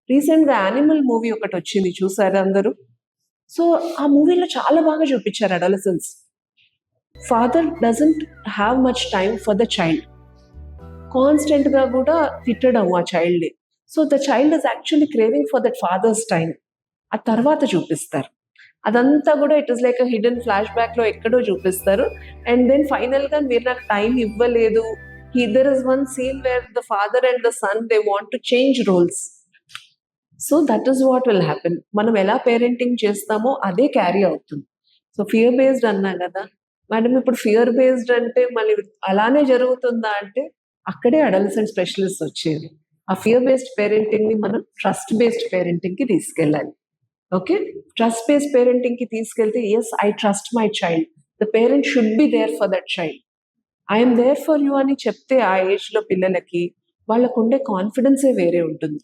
రీసెంట్గా animal movie ఒకటి వచ్చింది, చూసారా అందరూ? సో ఆ మూవీలో చాలా బాగా చూపించారు adolescence. Father doesn't have much time for the child, constant గా కూడా తిట్టడం ఆ child. So the child is actually craving for that father's time. ఆ తర్వాత చూపిస్తారు అదంతా కూడా. It is like hidden flashback లో ఎక్కడో చూపిస్తారు. అండ్ దెన్ ఫైనల్ గా మీరు నాకు టైం ఇవ్వలేదు. There is one scene where the father and the son they want to change roles. So that is what will happen. మనం ఎలా parenting చేస్తామో అదే క్యారీ అవుతుంది. సో ఫియర్ బేస్డ్ అన్నా కదా మేడం, ఇప్పుడు ఫియర్ బేస్డ్ అంటే మళ్ళీ అలానే జరుగుతుందా అంటే అక్కడే అడల్సెంట్ స్పెషలిస్ట్ వచ్చేది. ఆ ఫియర్ బేస్డ్ పేరెంటింగ్ ని మనం ట్రస్ట్ బేస్డ్ పేరెంటింగ్ కి తీసుకెళ్ళాలి. ఓకే, ట్రస్ట్ బేస్డ్ పేరెంటింగ్ కి తీసుకెళ్తే as I trust my child, the parent should be there for that child, I'm there for you అని చెప్తే ఆ ఏజ్ లో పిల్లలకి వాళ్ళకు ఉండే కాన్ఫిడెన్సే వేరే ఉంటుంది.